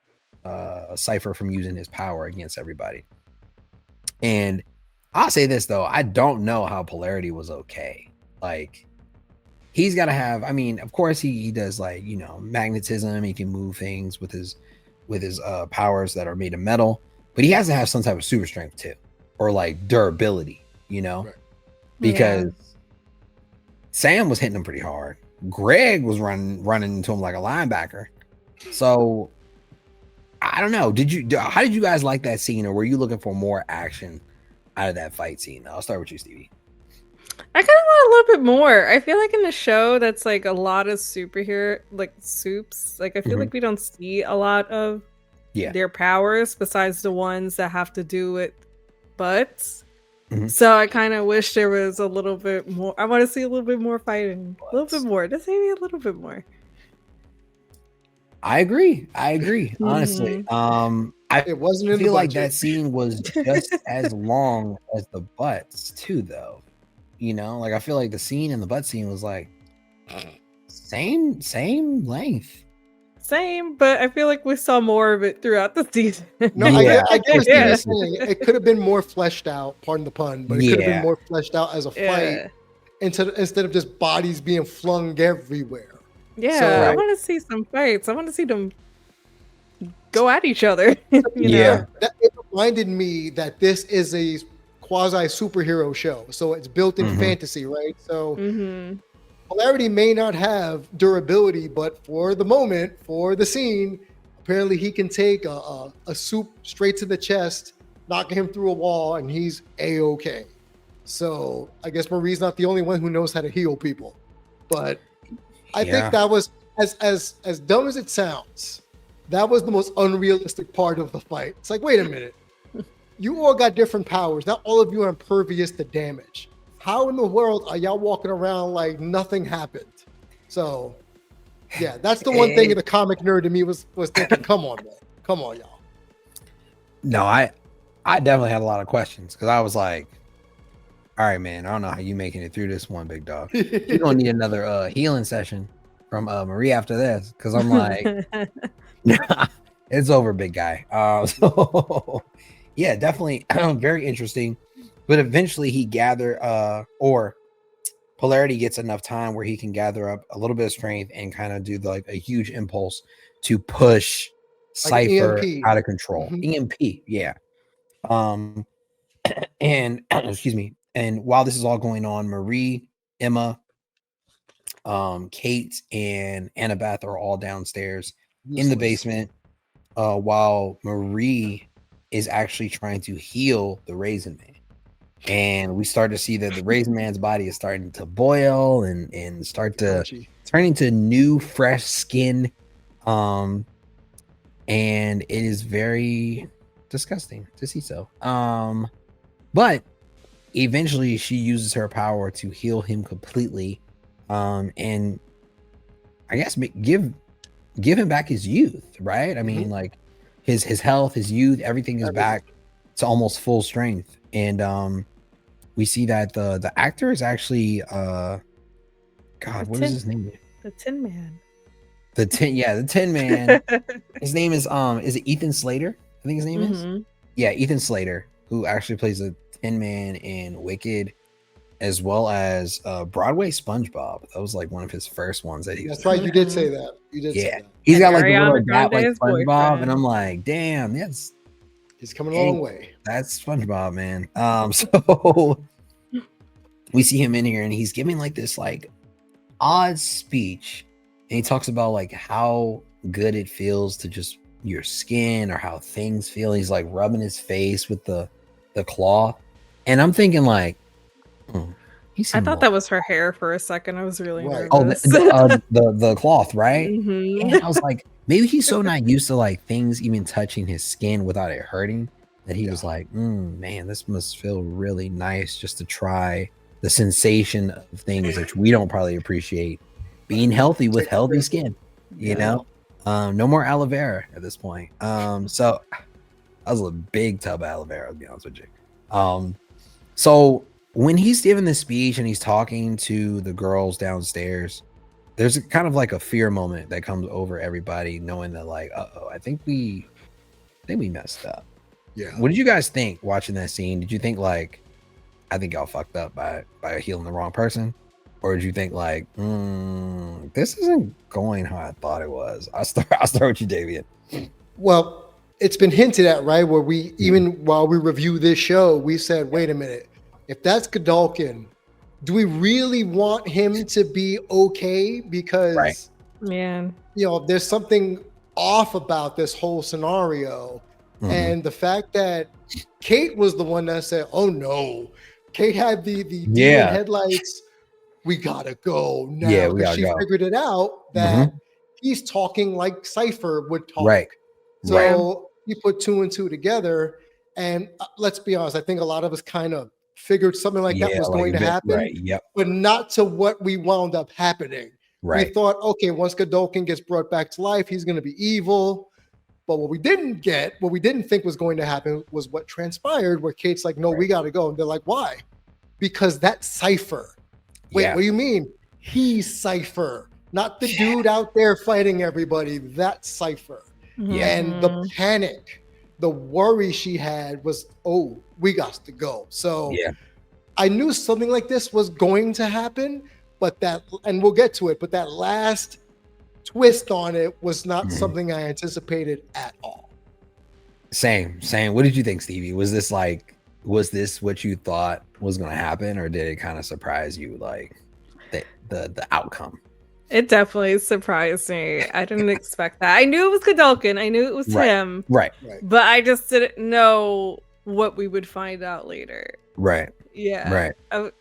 Cipher from using his power against everybody. And I'll say this though, I don't know how Polarity was okay. Like, he's got to have, I mean, of course he does, like, magnetism. He can move things with his powers that are made of metal, but he has to have some type of super strength too, or like durability, because Sam was hitting him pretty hard. Greg was running into him like a linebacker. So I don't know. How did you guys like that scene, or were you looking for more action out of that fight scene? I'll start with you, Stevie. I kind of want a little bit more. I feel like in a show that's like a lot of superhero like soups, like I feel like we don't see a lot of their powers besides the ones that have to do with butts. So I kind of wish there was a little bit more. I want to see a little bit more fighting, a little bit more. Just maybe a little bit more. I agree. Honestly, It wasn't I in the feel like budget. that scene was just as long as the butts too, though. You know, like I feel like the scene in the butt scene was like same length. Same, but I feel like we saw more of it throughout the season. No, Yeah. I get what you're saying. It could have been more fleshed out, pardon the pun, but it could have been Yeah. more fleshed out as a fight instead of just bodies being flung everywhere. Yeah, So- I want to see some fights. I want to see them go at each other. you Yeah. know? It reminded me that this is a quasi superhero show, so it's built in fantasy, right? So Polarity may not have durability, but for the moment, for the scene, apparently he can take a soup straight to the chest, knocking him through a wall, and he's a-okay. So I guess Marie's not the only one who knows how to heal people, but I think that was as dumb as it sounds. That was the most unrealistic part of the fight. It's like, wait a minute, you all got different powers. Not all of you are impervious to damage. How in the world are y'all walking around like nothing happened? So, yeah, that's the one thing the comic nerd in me was thinking. Come on, man. Come on, y'all. No, I definitely had a lot of questions because I was like, all right, man, I don't know how you making it through this one, big dog. You're gonna need another healing session from Marie after this, because I'm like, nah, it's over, big guy. So yeah, definitely very interesting. But eventually he or Polarity gets enough time where he can gather up a little bit of strength and kind of do like a huge impulse to push Like Cipher EMP. out of control. EMP, yeah. And excuse me. And while this is all going on, Marie, Emma, Cate, and Annabeth are all downstairs in the basement, while Marie is actually trying to heal the Raisin Man. And we start to see that the Raisin Man's body is starting to boil and start to turn into new, fresh skin. And it is very disgusting to see so. But eventually she uses her power to heal him completely. And I guess give him back his youth, right? I mean, like his health, his youth, everything is back to almost full strength. And we see that the actor is actually God, what is his name? The Tin Man. The Tin Man. His name is it Ethan Slater? I think his name is. Yeah, Ethan Slater, who actually plays the Tin Man in Wicked, as well as Broadway SpongeBob. That was like one of his first ones that he was. That's right. You did say that. You did say that. He's And got like the Ariana little gap like Grande's SpongeBob, boyfriend. and I'm like, damn, that's He's coming a long way. That's SpongeBob, man. So we see him in here, and he's giving like this like odd speech, and he talks about like how good it feels to just your skin or how things feel. He's like rubbing his face with the cloth, and I'm thinking like, I thought that was her hair for a second. I was really nervous. Oh, the cloth, right? Mhm. And I was like, maybe he's so not used to like things even touching his skin without it hurting that he was like, man, this must feel really nice just to try the sensation of things which we don't probably appreciate. Being healthy with healthy skin, you know? No more aloe vera at this point. So I was a big tub of aloe vera, to be honest with you. So when he's giving this speech and he's talking to the girls downstairs, there's kind of like a fear moment that comes over everybody, knowing that like, I think we messed up. Yeah. What did you guys think watching that scene? Did you think like, I think y'all fucked up by healing the wrong person? Or did you think like, this isn't going how I thought it was? I'll start with you, Davian. Well, it's been hinted at, right? Where we, even while we review this show, we said, wait a minute, if that's Godolkin, do we really want him to be okay? Because, Man, you know, there's something off about this whole scenario. Mhm. And the fact that Cate was the one that said, "Oh no," Cate had the demon Yeah. headlights. We gotta go now, Yeah, we because gotta she go. figured it out that he's talking like Cipher would talk. Right. So you put 2 and 2 together, and let's be honest, I think a lot of us kind of figured something like that Yeah, was like going a to bit, happen, right, yep, but not to what we wound up happening. We right. thought, okay, once Godolkin gets brought back to life, he's going to be evil. But what we didn't think was going to happen was what transpired, where Cate's like, no, we Right. got to go. And they're like, why? Because that's Cipher. Wait, Yeah. what do you mean? He's Cipher, not the dude out there fighting everybody. That's Cipher. Yeah. And the panic, the worry she had was, oh, we got to go. So Yeah. I knew something like this was going to happen, but and we'll get to it, but that last twist on it was not something I anticipated at all. Same. What did you think, Stevie? Was this what you thought was going to happen, or did it kind of surprise you, like the outcome? It definitely surprised me. I didn't expect that. I knew it was Godolkin. I knew it was him. Right. But I just didn't know what we would find out later. Right. Yeah. Right.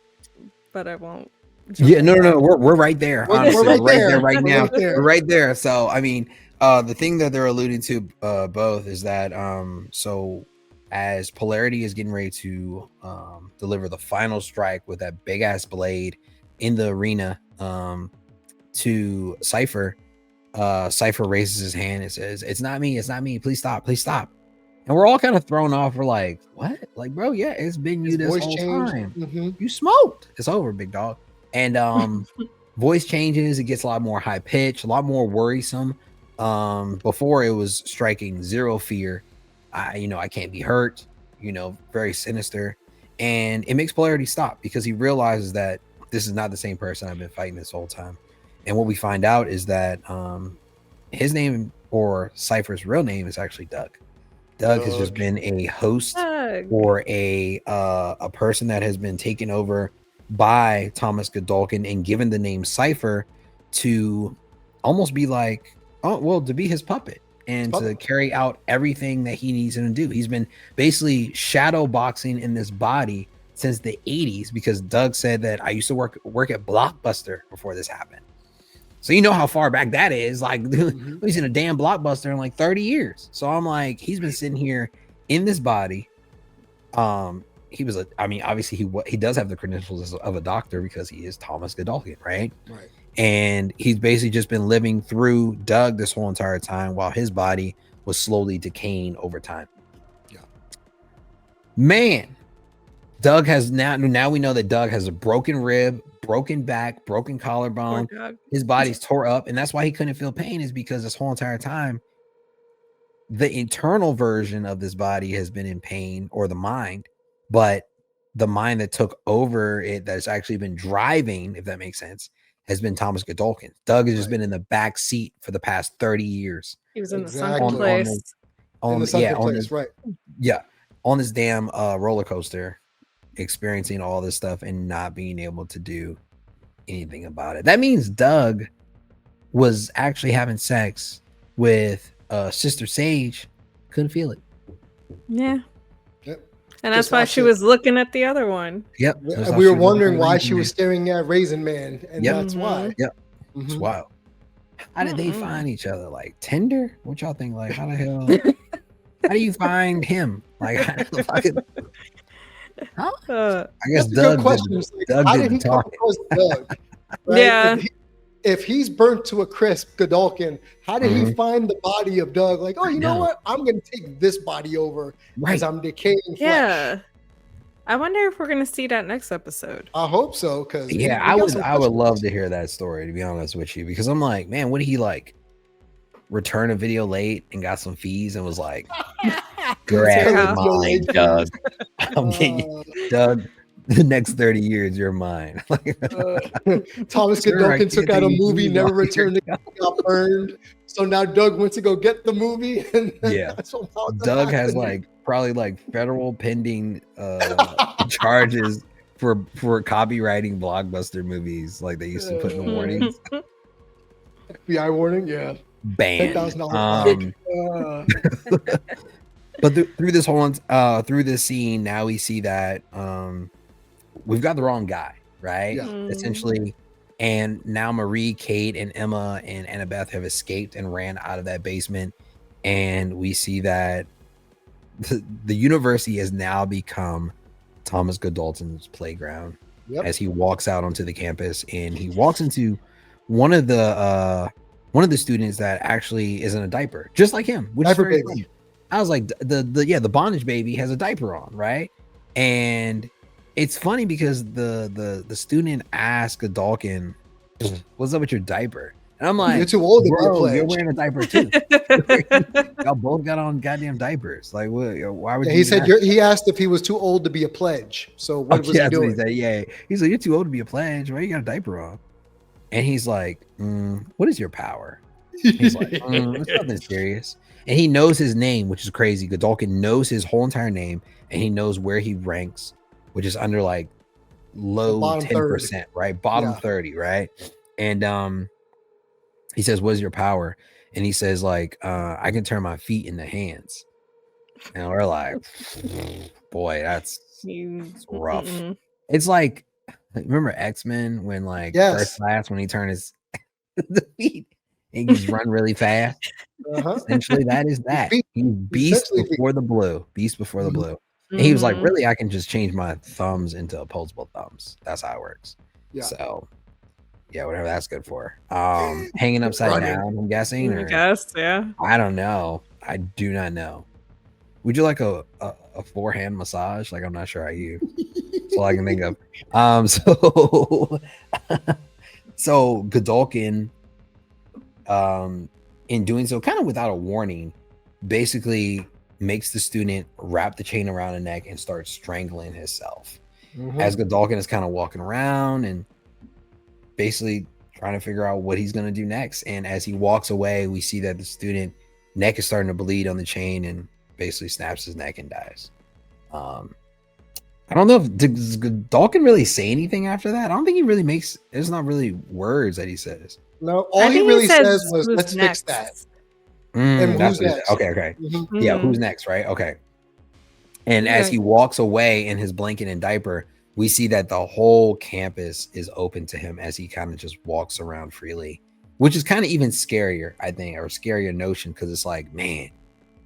But I won't. Yeah, no. We're right there. Honestly, we're right there right now. right there. We're right there. So, I mean, the thing that they're alluding to both is that so as Polarity is getting ready to deliver the final strike with that big ass blade in the arena to Cipher, Cipher raises his hand and says, "It's not me, please stop." And we're all kind of thrown off. We're like, what? Like, bro, yeah, it's been you this whole time. You smoked. It's over, big dog. And voice changes. It gets a lot more high pitched, a lot more worrisome. Before it was striking zero fear. I can't be hurt, very sinister. And it makes Polarity stop because he realizes that this is not the same person I've been fighting this whole time. And what we find out is that his name, or Cipher's real name, is actually Doug. Doug has just been a host or a person that has been taken over by Thomas Godolkin and given the name Cipher to almost be like, to be his puppet and to carry out everything that he needs him to do. He's been basically shadow boxing in this body since the 80s, because Doug said that I used to work at Blockbuster before this happened. So you know how far back that is. Like, he's in a damn Blockbuster in like 30 years. So I'm like, he's been sitting here in this body. Obviously he does have the credentials of a doctor because he is Thomas Godolkin, right? Right. And he's basically just been living through Doug this whole entire time while his body was slowly decaying over time. Yeah. Man, Doug has now we know that Doug has a broken rib, broken back, broken collarbone. His body's tore up, and that's why he couldn't feel pain, is because this whole entire time the internal version of this body has been in pain, or the mind, but the mind that took over it, that's actually been driving, if that makes sense, has been Thomas Godolkin. Doug has just been in the back seat for the past 30 years. He was in the sunken place. On this damn roller coaster, experiencing all this stuff and not being able to do anything about it. That means Doug was actually having sex with Sister Sage, couldn't feel it. Yeah. Yep. And that's why she was looking at the other one. Yep. And we were wondering why she was staring at Raisin Man, and that's why. Yep. It's wild. How did they find each other? Like Tinder? What y'all think? Like, how the hell? How do you find him? Like, I guess Doug didn't talk. Doug, right? Yeah. If he's burnt to a crisp, Godolkin, how did he find the body of Doug? Like, oh, you know what? I'm going to take this body over because I'm decaying flesh. Yeah. I wonder if we're going to see that next episode. I hope so. Because I would love to hear that story, to be honest with you, because I'm like, man, what did he like? Return a video late and got some fees and was like, grab mine, Doug. I'm getting Doug. The next 30 years, you're mine. Thomas Godolkin took out a movie, never returned it, got burned. So now Doug went to go get the movie. And Doug has probably federal pending charges for copywriting Blockbuster movies, like they used to put in the warnings. FBI warning, yeah. banned. $10,000 But through this whole through this scene, now we see that we've got the wrong guy, right? Yeah. Essentially. And now Marie, Cate, and Emma and Annabeth have escaped and ran out of that basement. And we see that the university has now become Thomas Godolkin's playground. Yep. As he walks out onto the campus, and he walks into one of the students that actually is in a diaper, just like him, which Diaper is very baby. funny. I was like, the bondage baby has a diaper on, right? And it's funny because the student asked Godolkin, "What's up with your diaper?" And I'm like, You're too old to be a "Bro, pledge." you're wearing a diaper too. Y'all both got on goddamn diapers. Like, what? Why would Yeah, you?" he said he asked if he was too old to be a pledge. So what was he That's what doing? he said. Yeah, he's like, "You're too old to be a pledge. Why you got a diaper on?" And he's like, "What is your power?" He's like, "It's nothing serious." And he knows his name, which is crazy. Godolkin knows his whole entire name, and he knows where he ranks, which is under like low bottom 10%, right? Bottom Yeah. 30, right? And he says, "What is your power?" And he says, like, "I can turn my feet into hands." And we're like, boy, that's rough. It's like, remember X-Men when like First Class, when he turned his the feet and he just run really fast? Essentially, that is that. He's beast before the blue. Beast before the blue. And he was like, really, I can just change my thumbs into opposable thumbs. That's how it works. Yeah. So yeah, whatever that's good for. Hanging upside down, I'm guessing. I guess, yeah. I don't know. I do not know. Would you like a forehand massage? Like, I'm not sure how you. That's all I can think of. So Godolkin, in doing so, kind of without a warning, basically makes the student wrap the chain around the neck and start strangling himself. As Godolkin is kind of walking around and basically trying to figure out what he's going to do next. And as he walks away, we see that the student neck is starting to bleed on the chain and basically snaps his neck and dies. I don't know if does Godolkin really say anything after that. I don't think he really makes. There's not really words that he says. No, all he really says was, "Let's fix that." And who's next? Okay. Yeah, who's next? Right. Okay. And as he walks away in his blanket and diaper, we see that the whole campus is open to him as he kind of just walks around freely, which is kind of even scarier, I think, or scarier notion, because it's like, man,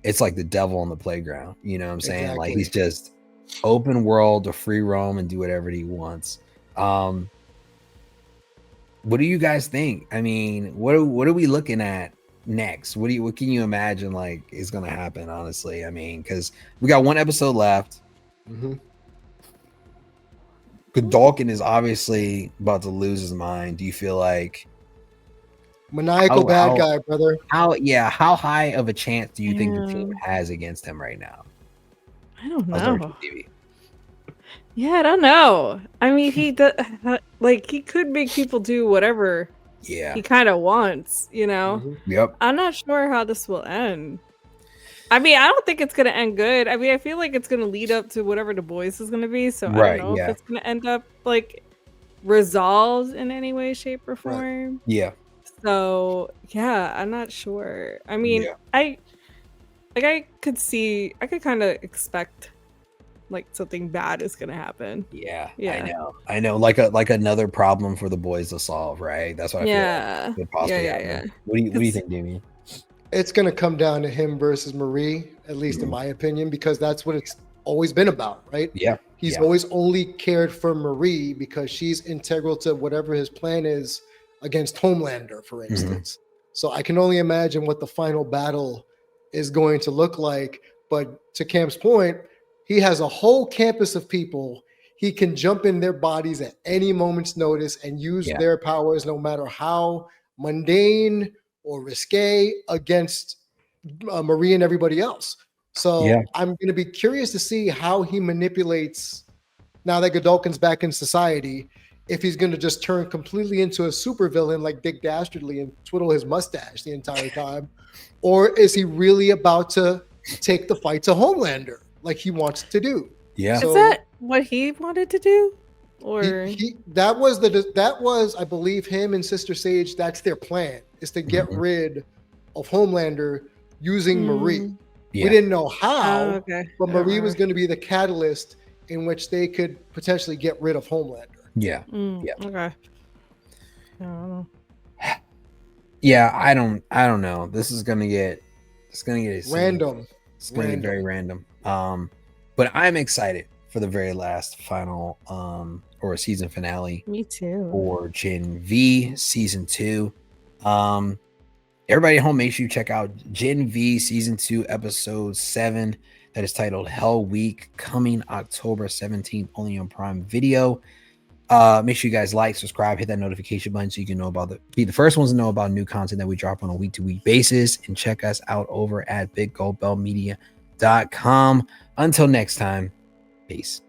it's like the devil on the playground. You know what I'm saying? Exactly. Like, he's just open world to free roam and do whatever he wants. What do you guys think? I mean, what are we looking at next? What can you imagine like is going to happen? Honestly, I mean, because we got one episode left. Godolkin is obviously about to lose his mind. Do you feel like maniacal bad guy, brother? How high of a chance do you think the team has against him right now? I don't know. Yeah, I don't know. I mean, he could make people do whatever he kind of wants, you know? Yep. I'm not sure how this will end. I mean, I don't think it's going to end good. I mean, I feel like it's going to lead up to whatever the boys is going to be. So I don't know if it's going to end up like resolved in any way, shape, or form. Right. Yeah. So yeah, I'm not sure. I mean, I could kind of expect like something bad is gonna happen. Yeah. I know. Like another problem for the boys to solve, right? That's what I feel like could possibly happen. What do you think, Damien? It's gonna come down to him versus Marie, at least in my opinion, because that's what it's always been about, right? Yeah. He's always only cared for Marie because she's integral to whatever his plan is against Homelander, for instance. So I can only imagine what the final battle is going to look like. But to Cam's point, he has a whole campus of people. He can jump in their bodies at any moment's notice and use their powers, no matter how mundane or risque, against Marie and everybody else. So I'm going to be curious to see how he manipulates, now that Godolkin's back in society, if he's going to just turn completely into a supervillain like Dick Dastardly and twiddle his mustache the entire time, or is he really about to take the fight to Homelander like he wants to do? Yeah. So, is that what he wanted to do? Or that was, I believe, him and Sister Sage, that's their plan, is to get rid of Homelander using Marie. Yeah. We didn't know how, okay. but Marie was going to be the catalyst in which they could potentially get rid of Homelander. Yeah. Okay. I don't know. Yeah, I don't know. This is gonna get Random. It's gonna get very random. But I'm excited for the very last final or season finale. Me too. For Gen V season 2. Everybody at home, make sure you check out Gen V season 2 episode 7 that is titled Hell Week, coming October 17th, only on Prime Video. Make sure you guys like, subscribe, hit that notification button so you can know about be the first ones to know about new content that we drop on a week-to-week basis, and check us out over at biggoldbellmedia.com. Until next time, peace.